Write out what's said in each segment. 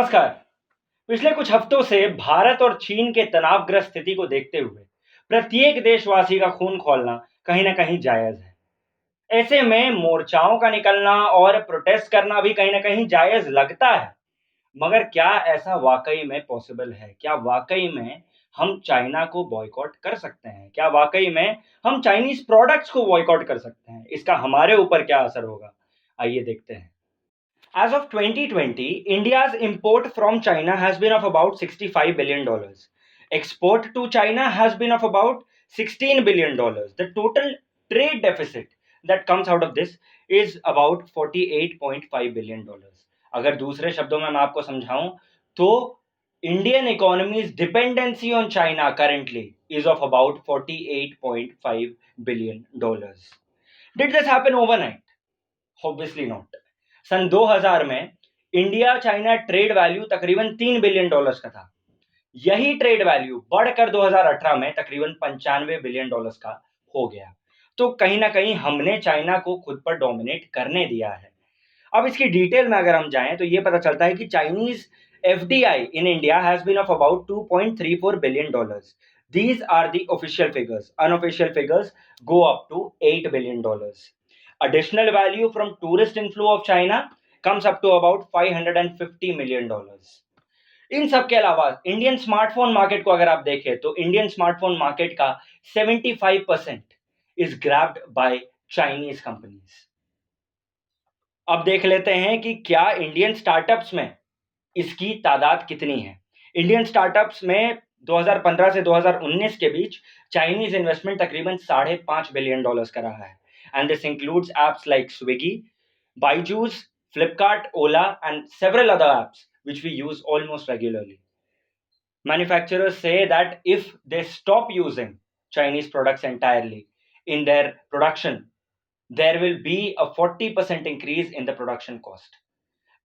नमस्कार। पिछले कुछ हफ्तों से भारत और चीन के तनावग्रस्त स्थिति को देखते हुए प्रत्येक देशवासी का खून खौलना कहीं ना कहीं जायज है। ऐसे में मोर्चाओं का निकलना और प्रोटेस्ट करना भी कहीं ना कहीं जायज लगता है। मगर क्या ऐसा वाकई में पॉसिबल है? क्या वाकई में हम चाइना को बॉयकॉट कर सकते हैं? क्या वाकई में हम चाइनीज प्रोडक्ट्स को बॉयकॉट कर सकते हैं? इसका हमारे ऊपर क्या असर होगा? आइए देखते हैं। As of 2020, India's import from China has been of about $65 billion. Export to China has been of about $16 billion. The total trade deficit that comes out of this is about $48.5 billion. अगर दूसरे शब्दों में मैं आपको समझाऊं तो Indian economy's dependency on China currently is of about $48.5 billion. Did this happen overnight? Obviously not. सन 2000 में India China trade value तकरीबन $3 बिलियन का था। यही ट्रेड वैल्यू बढ़कर 2018 में तकरीबन $95 बिलियन का हो गया। तो कहीं ना कहीं हमने चाइना को खुद पर डोमिनेट करने दिया है। अब इसकी डिटेल में अगर हम जाएं तो ये पता चलता है कि Chinese FDI in India has been of about $2.34 billion. These are the official figures. Unofficial figures go up to $8 billion. Additional value from tourist inflow of China comes up to about $550 million. इन सब के अलावा Indian smartphone market को अगर आप देखें तो Indian smartphone market का 75% is grabbed by Chinese companies. अब देख लेते हैं कि क्या इंडियन स्टार्टअप्स में इसकी तादाद कितनी है। इंडियन स्टार्टअप्स में 2015 से 2019 के बीच चाइनीज इन्वेस्टमेंट तकरीबन $5.5 बिलियन का रहा है। And this includes apps like Swiggy, Byju's, Flipkart, Ola and several other apps which we use almost regularly. Manufacturers say that if they stop using Chinese products entirely in their production, there will be a 40% increase in the production cost.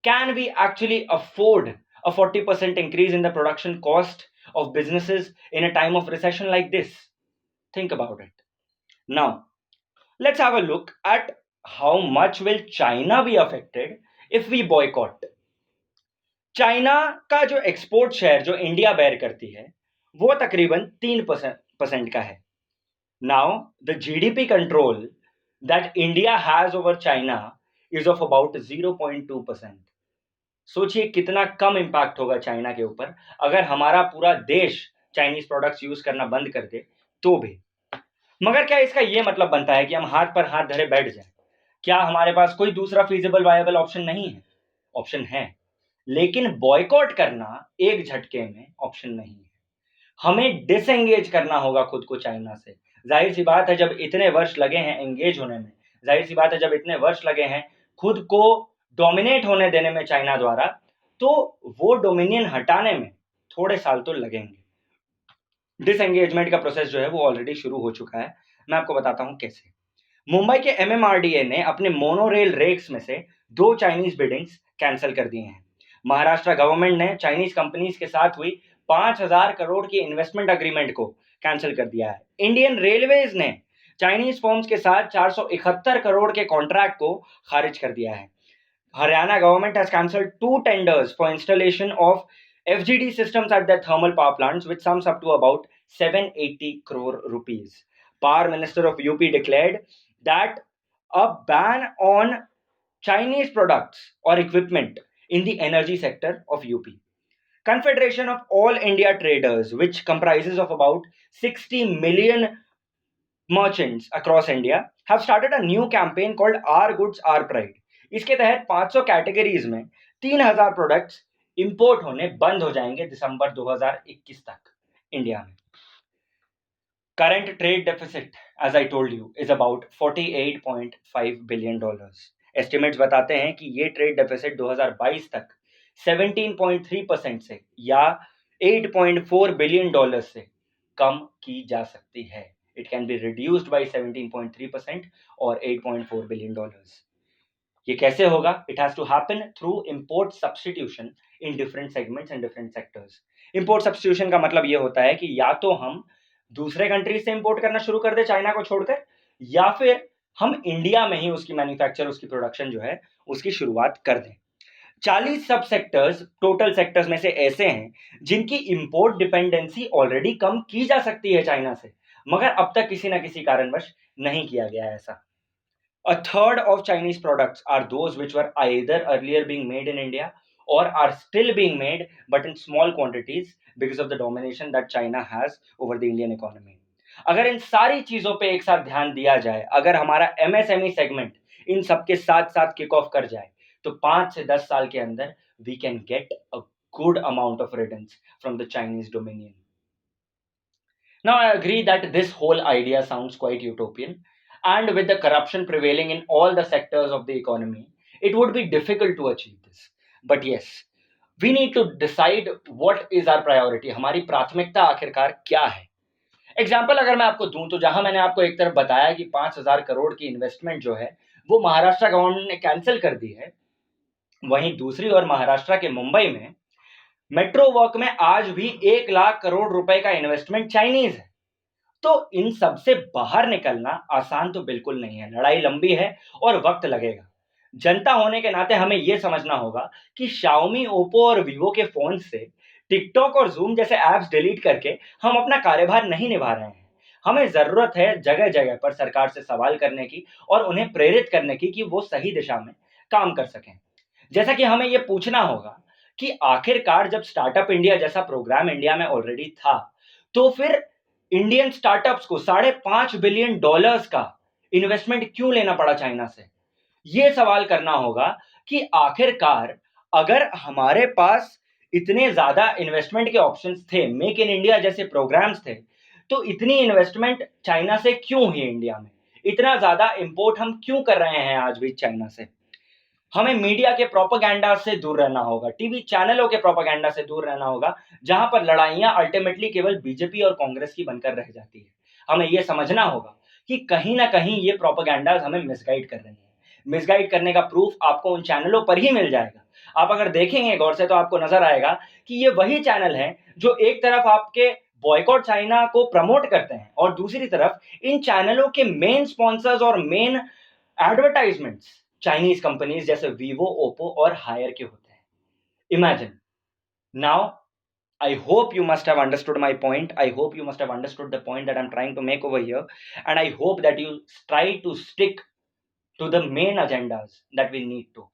Can we actually afford a 40% increase in the production cost of businesses in a time of recession like this? Think about it. Now, let's have a look at how much will China be affected if we boycott. China का जो export share जो India bear करती है वो तकरीबन 3% का है। Now the GDP control that India has over China is of about 0.2%। सोचिए कितना कम इंपैक्ट होगा चाइना के ऊपर अगर हमारा पूरा देश चाइनीज प्रोडक्ट्स यूज करना बंद कर दे तो भी। मगर क्या इसका ये मतलब बनता है कि हम हाथ पर हाथ धरे बैठ जाएं? क्या हमारे पास कोई दूसरा फीजिबल वायबल ऑप्शन नहीं है? ऑप्शन है, लेकिन बॉयकॉट करना एक झटके में ऑप्शन नहीं है। हमें डिसएंगेज करना होगा खुद को चाइना से। जाहिर सी बात है जब इतने वर्ष लगे हैं एंगेज होने में, जाहिर सी बात है जब इतने वर्ष लगे हैं खुद को डोमिनेट होने देने में चाइना द्वारा, तो वो डोमिनियन हटाने में थोड़े साल तो लगेंगे। डिसएंगेजमेंट का प्रोसेस जो है वो ऑलरेडी शुरू हो चुका है। मैं आपको बताता हूं कैसे। मुंबई के MMRDA ने अपने मोनोरेल रेक्स में से 2 चाइनीज बिल्डिंग्स कैंसिल कर दिए हैं। महाराष्ट्र गवर्नमेंट ने चाइनीज कंपनीज के साथ हुई 5,000 करोड़ की इन्वेस्टमेंट अग्रीमेंट को कैंसिल कर दिया है। इंडियन रेलवेज ने चाइनीज फर्म्स के साथ 471 करोड़ के कॉन्ट्रैक्ट को खारिज कर दिया है। Haryana government has cancelled 2 tenders for installation of FGD systems at their thermal power plants, which sums up to about 780 crore rupees. Power Minister of UP declared that a ban on Chinese products or equipment in the energy sector of UP. Confederation of All India Traders, which comprises of about 60 million merchants across India, have started a new campaign called Our Goods, Our Pride. इसके तहत 500 categories में 3,000 products import होने बंद हो जाएंगे दिसंबर 2021 तक India में। Current trade deficit, as I told you, is about $48.5 billion. Estimates बताते हैं कि ये ट्रेड डेफिसिट 2022 तक 17.3% से या $8.4 बिलियन से कम की जा सकती है। It can be reduced by 17.3% और $8.4 बिलियन। ये कैसे होगा? It has to happen through import substitution in different segments and different sectors. Import substitution का मतलब ये होता है कि या तो हम दूसरे कंट्रीज से इंपोर्ट करना शुरू कर दे चाइना को छोड़कर, या फिर हम इंडिया में ही उसकी मैन्युफैक्चर, उसकी प्रोडक्शन जो है उसकी शुरुआत कर दें। 40 सब सेक्टर्स टोटल सेक्टर्स में से ऐसे हैं जिनकी इंपोर्ट डिपेंडेंसी ऑलरेडी कम की जा सकती है चाइना से, मगर अब तक किसी ना किसी कारणवश नहीं किया गया है ऐसा। A third of Chinese products are those which were either earlier being made in India or are still being made but in small quantities because of the domination that China has over the Indian economy. अगर इन सारी चीजों पे एक साथ ध्यान दिया जाए, अगर हमारा एमएसएमई सेगमेंट इन सबके साथ साथ किक ऑफ कर जाए, तो 5 से 10 साल के अंदर we can get a good amount of riddance from the Chinese dominion. Now, I agree that this whole idea sounds quite utopian, and with the corruption prevailing in all the sectors of the economy, it would be difficult to achieve this. But yes, we need to decide what is our priority. हमारी प्राथमिकता आखिरकार क्या है? Example अगर मैं आपको दूं, तो जहां मैंने आपको एक तरफ बताया कि 5,000 करोड़ की इन्वेस्टमेंट जो है वो महाराष्ट्र गवर्नमेंट ने कैंसिल कर दी है, वहीं दूसरी ओर महाराष्ट्र के मुंबई में मेट्रो वर्क में आज भी 1 लाख करोड़ रुपए का इन्वेस्टमेंट चाइनीज है। तो इन सब से बाहर निकलना आसान तो बिल्कुल नहीं है, लड़ाई लंबी है और वक्त लगेगा। जनता होने के नाते हमें यह समझना होगा कि Xiaomi, Oppo और Vivo के फोन से टिकटॉक और जूम जैसे ऐप्स डिलीट करके हम अपना कार्यभार नहीं निभा रहे हैं। हमें जरूरत है जगह जगह पर सरकार से सवाल करने की और उन्हें प्रेरित करने की कि वो सही दिशा में काम कर सकें। जैसा कि हमें यह पूछना होगा कि आखिरकार जब स्टार्टअप इंडिया जैसा प्रोग्राम इंडिया में ऑलरेडी था, तो फिर इंडियन स्टार्टअप्स को $5.5 बिलियन का इन्वेस्टमेंट क्यों लेना पड़ा चाइना से? यह सवाल करना होगा कि आखिरकार अगर हमारे पास इतने ज्यादा इन्वेस्टमेंट के ऑप्शंस थे, मेक इन इंडिया जैसे प्रोग्राम्स थे, तो इतनी इन्वेस्टमेंट चाइना से क्यों हुई इंडिया में? इतना ज्यादा इंपोर्ट हम क्यों कर रहे हैं आज भी चाइना से? हमें मीडिया के प्रोपेगेंडा से दूर रहना होगा, टीवी चैनलों के प्रोपेगेंडा से दूर रहना होगा, जहां पर लड़ाइयां अल्टीमेटली केवल बीजेपी और कांग्रेस की बनकर रह जाती है। हमें यह समझना होगा कि कहीं ना कहीं ये प्रोपेगेंडाज हमें मिसगाइड कर रहे हैं। मिसगाइड करने का प्रूफ आपको उन चैनलों पर ही मिल जाएगा। आप अगर देखेंगे गौर से तो आपको नजर आएगा कि ये वही चैनल हैं जो एक तरफ आपके बॉयकॉट चाइना को प्रमोट करते हैं और दूसरी तरफ इन चैनलों के मेन स्पॉन्सर्स और मेन एडवर्टाइजमेंट्स चाइनीज कंपनीज जैसे वीवो, ओप्पो और हायर के होते हैं। Imagine now, I hope you must have understood my point. I hope you must have understood the point that I'm trying to make over here. And I hope that you try to stick to the main agendas that we need to.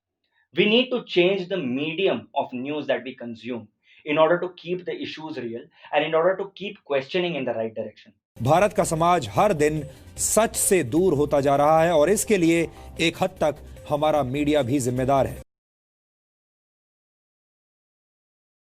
We need to change the medium of news that we consume in order to keep the issues real and in order to keep questioning in the right direction. Bharat का समाज हर दिन सच से दूर होता जा रहा है और इसके लिए एक हद तक हमारा मीडिया भी जिम्मेदार है।